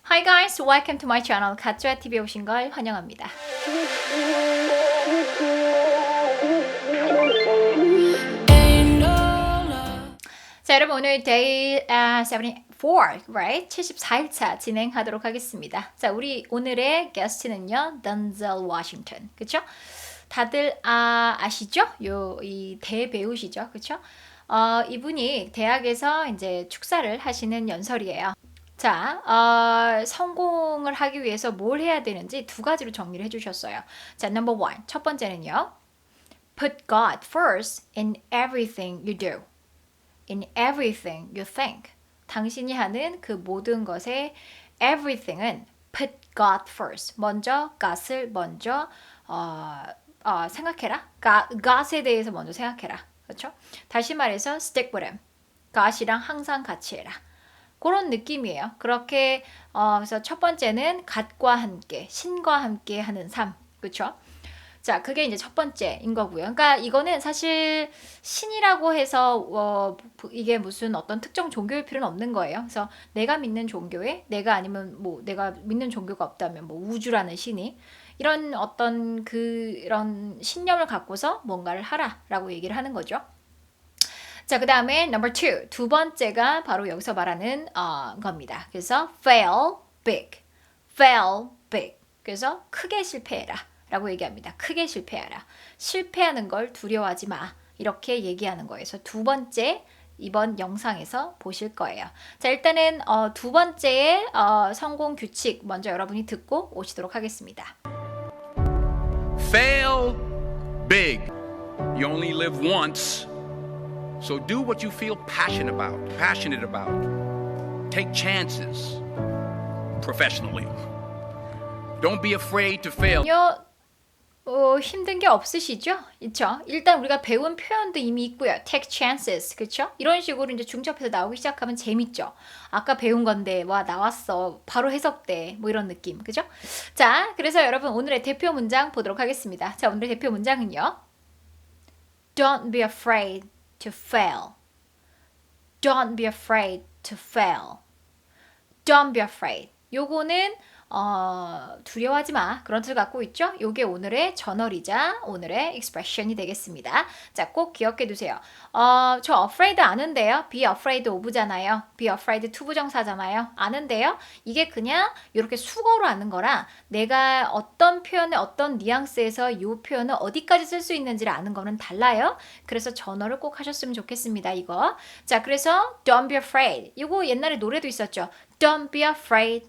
Hi guys, welcome to my channel. 가쪼야 TV에 오신 걸 환영합니다. 자, 여러분 오늘 day 74, right? 74일차 진행하도록 하겠습니다. 자, 우리 오늘의 게스트는요, Denzel Washington, 그렇죠? 다들 아시죠? 이 대배우시죠, 그렇죠? 이분이 대학에서 이제 축사를 하시는 연설이에요. 자, 성공을 하기 위해서 뭘 해야 되는지 두 가지로 정리를 해주셨어요. 자, number one. 첫 번째는요. Put God first in everything you do. In everything you think. 당신이 하는 그 모든 것에 everything은 put God first. 먼저 God을 먼저 생각해라. God에 대해서 먼저 생각해라. 그렇죠? 다시 말해서 stick with him. God이랑 항상 같이 해라. 그런 느낌이에요. 그렇게 그래서 첫 번째는 갓과 함께, 신과 함께 하는 삶, 그렇죠? 자, 그게 이제 첫 번째인 거고요. 그러니까 이거는 사실 신이라고 해서 이게 무슨 어떤 특정 종교일 필요는 없는 거예요. 그래서 내가 믿는 종교에 내가 아니면 뭐 내가 믿는 종교가 없다면 뭐 우주라는 신이 이런 어떤 그런 신념을 갖고서 뭔가를 하라라고 얘기를 하는 거죠. 자, 그 다음에 number two. 두 번째가 바로 여기서 말하는 겁니다. 그래서 fail big. fail big. 그래서 크게 실패해라 라고 얘기합니다. 크게 실패하라. 실패하는 걸 두려워하지 마. 이렇게 얘기하는 거예요. 그래서 두 번째 이번 영상에서 보실 거예요. 자, 일단은 두 번째의 성공 규칙 먼저 여러분이 듣고 오시도록 하겠습니다. Fail big. You only live once. So do what you feel passionate about. Take chances professionally. Don't be afraid to fail. 힘든 게 없으시죠? 있죠? 일단 우리가 배운 표현도 이미 있고요. Take chances, 그렇죠? 이런 식으로 이제 중첩해서 나오기 시작하면 재밌죠? 아까 배운 건데 와 나왔어. 바로 해석돼. 뭐 이런 느낌, 그죠? 자, 그래서 여러분 오늘의 대표 문장 보도록 하겠습니다. 자, 오늘의 대표 문장은요. Don't be afraid to fail. Don't be afraid to fail. Don't be afraid. 요거는 두려워하지 마. 그런 뜻을 갖고 있죠? 요게 오늘의 전어리자 오늘의 expression이 되겠습니다. 자, 꼭 기억해 두세요. 저 afraid 아는데요. be afraid of잖아요. be afraid to 부정사잖아요. 아는데요. 이게 그냥 이렇게 수거로 아는 거라 내가 어떤 표현에 어떤 뉘앙스에서 이 표현을 어디까지 쓸 수 있는지를 아는 거는 달라요. 그래서 전어를 꼭 하셨으면 좋겠습니다. 이거. 자, 그래서 don't be afraid. 이거 옛날에 노래도 있었죠. Don't be afraid.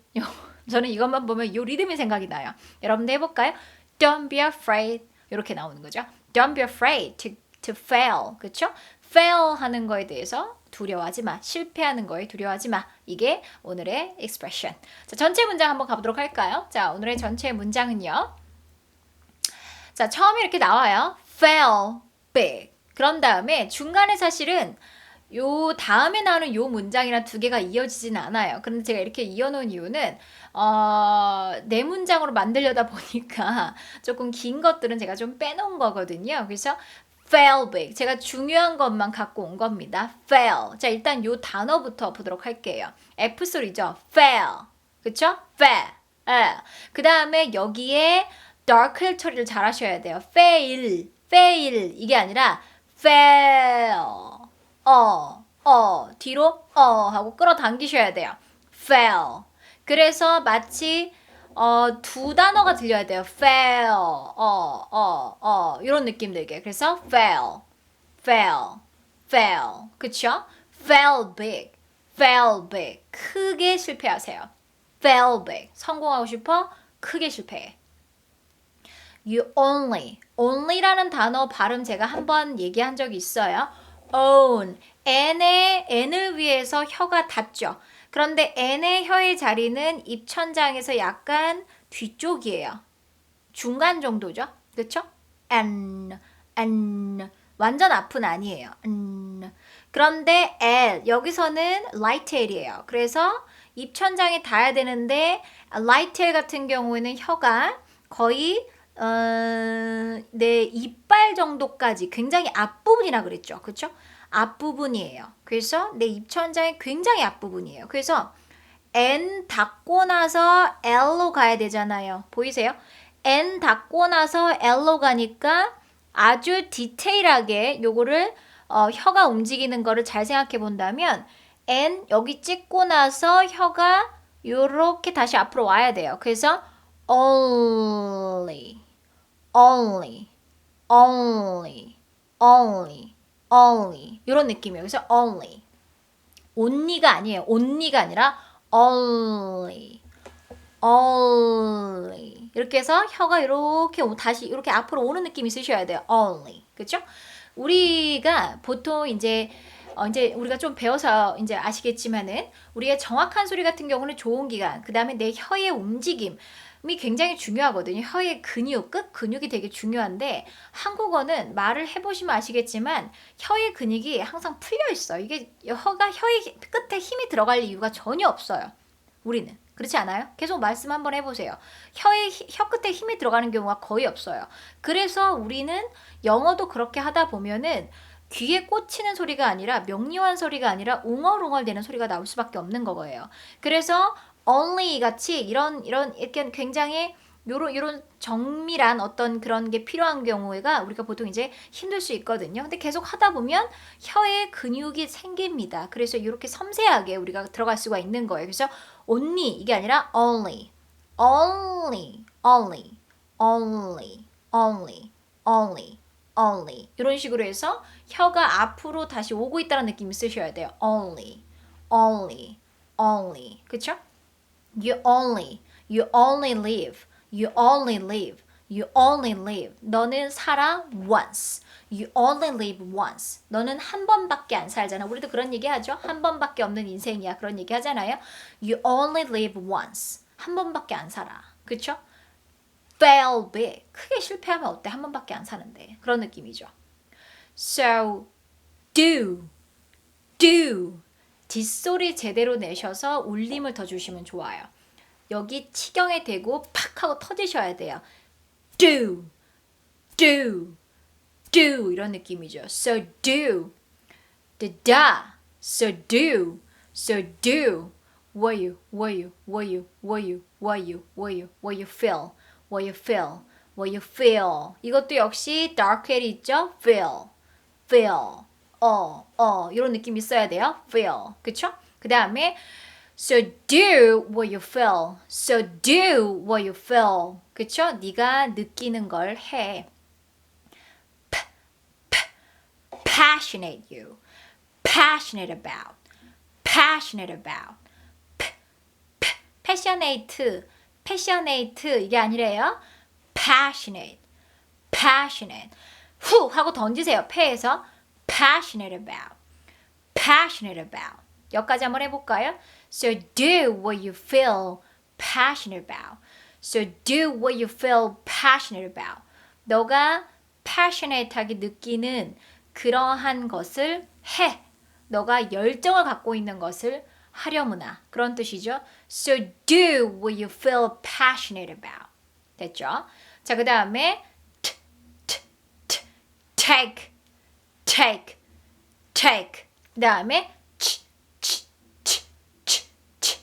저는 이것만 보면 이 리듬이 생각이 나요. 여러분도 해볼까요? Don't be afraid. 이렇게 나오는 거죠. Don't be afraid to fail. 그렇죠? fail 하는 거에 대해서 두려워하지 마. 실패하는 거에 두려워하지 마. 이게 오늘의 expression. 자, 전체 문장 한번 가보도록 할까요? 자, 오늘의 전체 문장은요. 자, 처음에 이렇게 나와요. fail big. 그런 다음에 중간에 사실은 요 다음에 나오는 요 문장이랑 두 개가 이어지진 않아요. 그런데 제가 이렇게 이어놓은 이유는 네 문장으로 만들려다 보니까 조금 긴 것들은 제가 좀 빼놓은 거거든요. 그래서 fail big. 제가 중요한 것만 갖고 온 겁니다. fail. 자, 일단 요 단어부터 보도록 할게요. F 소리죠. fail. 그쵸? fail. 그 다음에 여기에 dark 처리를 잘 하셔야 돼요. fail. fail. 이게 아니라 fail. 뒤로 하고 끌어당기셔야 돼요. fail. 그래서 마치 두 단어가 들려야 돼요. fail. 이런 느낌 들게. 그래서 fail. 그쵸? fail big. fail big. 크게 실패하세요. fail big. 성공하고 싶어? 크게 실패해. You only라는 단어 발음 제가 한번 얘기한 적이 있어요. own. n을 위해서 혀가 닿죠. 그런데 n의 혀의 자리는 입천장에서 약간 뒤쪽이에요. 중간 정도죠. 그렇죠? n. 완전 앞은 아니에요. 그런데 l. 여기서는 light l이에요. 그래서 입천장에 닿아야 되는데 light l 같은 경우에는 혀가 거의 내 이빨 정도까지 굉장히 앞부분이라 그랬죠. 그렇죠? 앞부분이에요. 그래서 내 입천장의 굉장히 앞부분이에요. 그래서 N 닫고 나서 L로 가야 되잖아요. 보이세요? N 닫고 나서 L로 가니까 아주 디테일하게 요거를 혀가 움직이는 거를 잘 생각해 본다면 N 여기 찍고 나서 혀가 요렇게 다시 앞으로 와야 돼요. 그래서 only, only, only, only, only 이런 느낌이에요. 그래서 only. only가 아니에요. only가 아니라 only, only 이렇게 해서 혀가 이렇게 다시 이렇게 앞으로 오는 느낌 있으셔야 돼요. only. 그렇죠? 우리가 보통 이제 우리가 좀 배워서 이제 아시겠지만은 우리가 정확한 소리 같은 경우는 좋은 기관, 그 다음에 내 혀의 움직임이 굉장히 중요하거든요. 혀의 근육, 끝 근육이 되게 중요한데 한국어는 말을 해보시면 아시겠지만 혀의 근육이 항상 풀려 있어요. 이게 혀의 끝에 힘이 들어갈 이유가 전혀 없어요. 우리는. 그렇지 않아요? 계속 말씀 한번 해보세요. 혀 끝에 힘이 들어가는 경우가 거의 없어요. 그래서 우리는 영어도 그렇게 하다 보면은 귀에 꽂히는 소리가 아니라 명료한 소리가 아니라 웅얼웅얼 되는 소리가 나올 수밖에 없는 거예요. 그래서 only 같이 이런 이렇게 굉장히 요런 정밀한 어떤 그런 게 필요한 경우가 우리가 보통 이제 힘들 수 있거든요. 근데 계속 하다 보면 혀에 근육이 생깁니다. 그래서 이렇게 섬세하게 우리가 들어갈 수가 있는 거예요. 그래서 only 이게 아니라 only, only, only, only, only, only, only 이런 식으로 해서 혀가 앞으로 다시 오고 있다는 느낌 있으셔야 돼요. only, only, only, 그렇죠? You only live. You only live. You only live. 너는 살아 once. You only live once. 너는 한 번밖에 안 살잖아. 우리도 그런 얘기 하죠. 한 번밖에 없는 인생이야. 그런 얘기 하잖아요. You only live once. 한 번밖에 안 살아. 그쵸? Fail big. 크게 실패하면 어때? 한 번밖에 안 사는데. 그런 느낌이죠. So, do. 뒷소리 제대로 내셔서 울림을 더 주시면 좋아요. 여기 치경에 대고 팍 하고 터지셔야 돼요. do 이런 느낌이죠. So do so do what you feel 이것도 역시 dark head이 있죠. feel 이런 느낌 있어야 돼요. feel 그쵸? 그 다음에 So do what you feel. So do what you feel. 그쵸? 네가 느끼는 걸 해. Passionate you. Passionate about. Passionate about. Passionate 이게 아니래요. Passionate. 후 하고 던지세요. 폐에서 passionate about. 여기까지 한번 해볼까요? So do what you feel passionate about. So do what you feel passionate about. 너가 passionate하게 느끼는 그러한 것을 해. 너가 열정을 갖고 있는 것을 하려무나. 그런 뜻이죠. So do what you feel passionate about. 됐죠? 자, 그 다음에 take. 그 다음에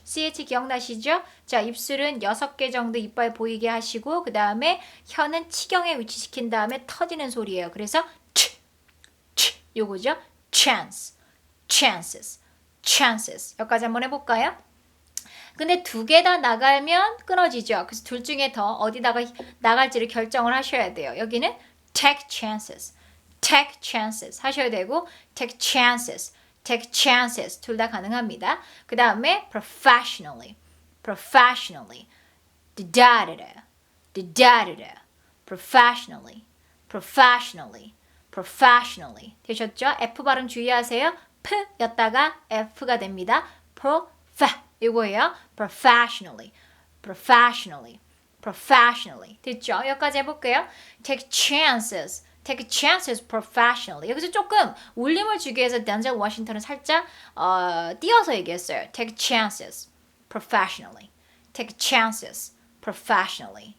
CH 기억나시죠? 자, 입술은 6개 정도 이빨 보이게 하시고 그 다음에 혀는 치경에 위치시킨 다음에 터지는 소리예요. 그래서 요거죠. chances. 여기까지 한번 해볼까요? 근데 2개 다 나가면 끊어지죠. 그래서 둘 중에 더 어디다가 나갈지를 결정을 하셔야 돼요. 여기는 take chances 하셔야 되고 take chances 둘 다 가능합니다. 그 다음에 professionally professionally 되셨죠? F 발음 주의하세요. P 였다가 F가 됩니다. 이거예요. professionally 됐죠? 여기까지 해볼게요. take chances professionally. 여기서 조금 울림을 주기 위해서 덴젤 워싱턴은 살짝 띄어서 얘기했어요. take chances professionally.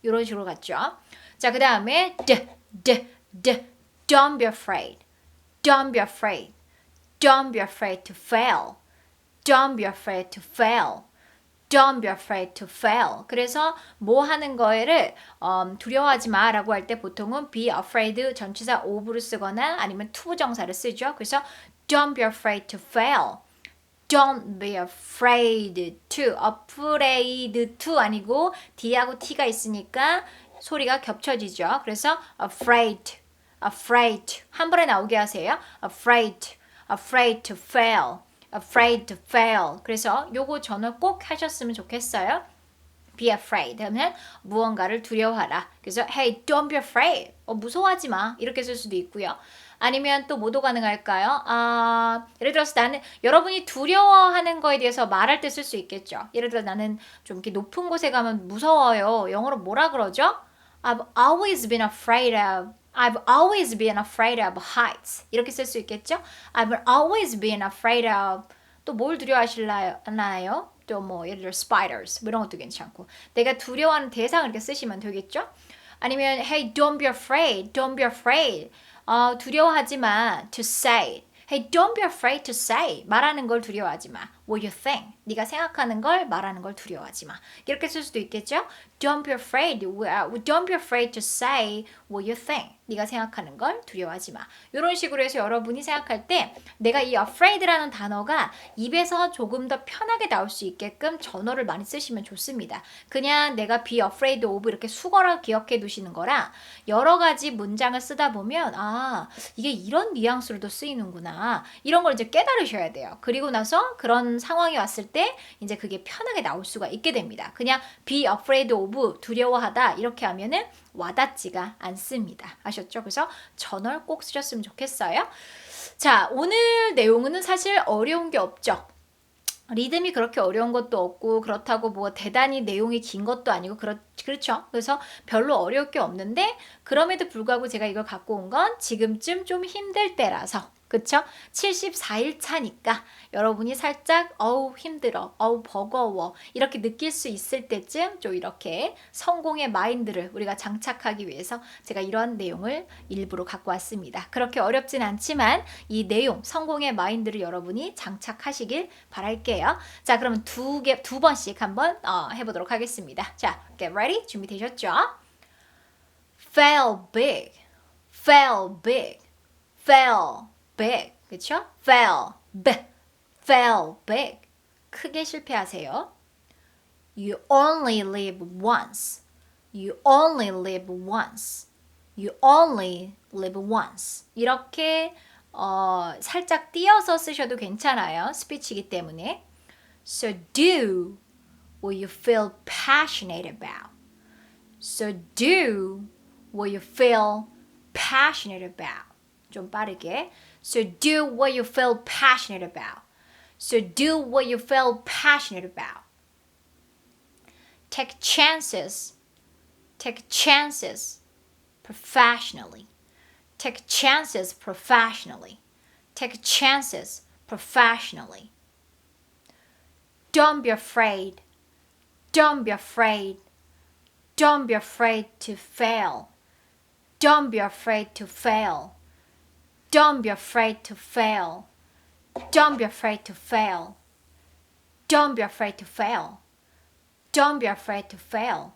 이런 식으로 갔죠. 자, 그 다음에 don't be afraid to fail. Don't be afraid to fail. 그래서 뭐 하는 거를 두려워하지 마라고 할 때 보통은 be afraid 전치사 of를 쓰거나 아니면 to 부정사를 쓰죠. 그래서 don't be afraid to fail. Don't be afraid to. afraid to 아니고 D하고 T가 있으니까 소리가 겹쳐지죠. 그래서 afraid, afraid 한 번에 나오게 하세요. afraid, afraid to fail. afraid to fail. 그래서 요거 전화 꼭 하셨으면 좋겠어요. be afraid 하면 무언가를 두려워하라. 그래서 hey, don't be afraid. 무서워하지 마. 이렇게 쓸 수도 있고요. 아니면 또 뭐도 가능할까요? 예를 들어서 나는 여러분이 두려워하는 거에 대해서 말할 때 쓸 수 있겠죠. 예를 들어 나는 좀 이렇게 높은 곳에 가면 무서워요. 영어로 뭐라 그러죠? I've always been afraid of heights. 이렇게 쓸 수 있겠죠? I've always been afraid of 또 뭘 두려워하시나요? 또 뭐 예를 들어 spiders 뭐 이런 것도 괜찮고 내가 두려워하는 대상을 이렇게 쓰시면 되겠죠? 아니면 hey, don't be afraid. 두려워하지 마. to say. Hey, don't be afraid to say. 말하는 걸 두려워하지 마. What you think. 네가 생각하는 걸 말하는 걸 두려워하지 마. 이렇게 쓸 수도 있겠죠? Don't be afraid. Don't be afraid to say what you think. 네가 생각하는 걸 두려워하지 마. 이런 식으로 해서 여러분이 생각할 때 내가 이 afraid라는 단어가 입에서 조금 더 편하게 나올 수 있게끔 전어를 많이 쓰시면 좋습니다. 그냥 내가 be afraid of 이렇게 수거라 기억해 두시는 거랑 여러 가지 문장을 쓰다 보면 이게 이런 뉘앙스로도 쓰이는구나. 이런 걸 이제 깨달으셔야 돼요. 그리고 나서 그런 상황이 왔을 때 이제 그게 편하게 나올 수가 있게 됩니다. 그냥 be afraid of 두려워하다 이렇게 하면은 와닿지가 않습니다. 아셨죠? 그래서 전월 꼭 쓰셨으면 좋겠어요. 자, 오늘 내용은 사실 어려운 게 없죠. 리듬이 그렇게 어려운 것도 없고 그렇다고 뭐 대단히 내용이 긴 것도 아니고 그렇죠. 그래서 별로 어려울 게 없는데 그럼에도 불구하고 제가 이걸 갖고 온 건 지금쯤 좀 힘들 때라서 그쵸? 74일 차니까 여러분이 살짝 힘들어, 버거워 이렇게 느낄 수 있을 때쯤 좀 이렇게 성공의 마인드를 우리가 장착하기 위해서 제가 이런 내용을 일부러 갖고 왔습니다. 그렇게 어렵진 않지만 이 내용, 성공의 마인드를 여러분이 장착하시길 바랄게요. 자, 그러면 두 번씩 한번 해보도록 하겠습니다. 자, get ready? 준비되셨죠? Fail big, fail big, fail big, 그쵸? fail big. 크게 실패하세요. You only live once. You only live once. You only live once. 이렇게 살짝 띄어서 쓰셔도 괜찮아요. 스피치이기 때문에. So do what you feel passionate about. So do what you feel passionate about. 좀 빠르게. So do what you feel passionate about. So do what you feel passionate about. Take chances. Take chances professionally. Take chances professionally. Take chances professionally. Don't be afraid. Don't be afraid. Don't be afraid to fail. Don't be afraid to fail. Don't be afraid to fail. Don't be afraid to fail. Don't be afraid to fail. Don't be afraid to fail.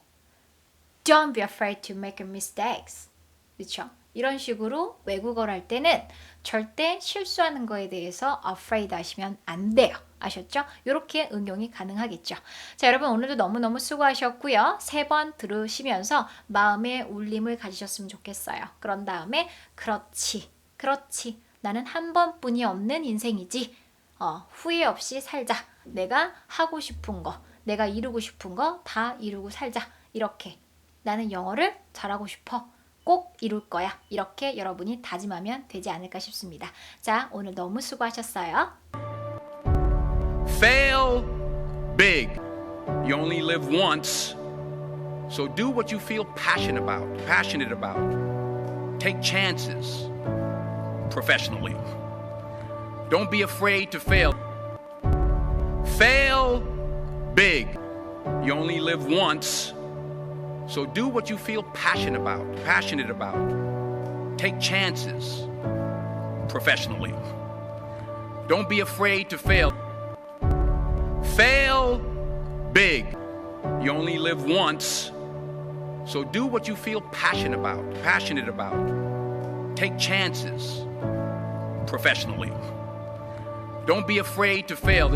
Don't be afraid to make mistakes. 그렇죠? 이런 식으로 외국어를 할 때는 절대 실수하는 거에 대해서 afraid 하시면 안 돼요. 아셨죠? 이렇게 응용이 가능하겠죠. 자, 여러분 오늘도 너무너무 수고하셨고요. 3번 들으시면서 마음의 울림을 가지셨으면 좋겠어요. 그런 다음에 그렇지. 나는 한 번뿐이 없는 인생이지. 후회 없이 살자. 내가 하고 싶은 거, 내가 이루고 싶은 거 다 이루고 살자. 이렇게 나는 영어를 잘하고 싶어. 꼭 이룰 거야. 이렇게 여러분이 다짐하면 되지 않을까 싶습니다. 자, 오늘 너무 수고하셨어요. Fail big. You only live once. So do what you feel passionate about. Take chances professionally. Don't be afraid to fail. Fail big. You only live once. So do what you feel passionate about. Take chances professionally. Don't be afraid to fail. Fail big. You only live once. So do what you feel passionate about. Take chances professionally. Don't be afraid to fail.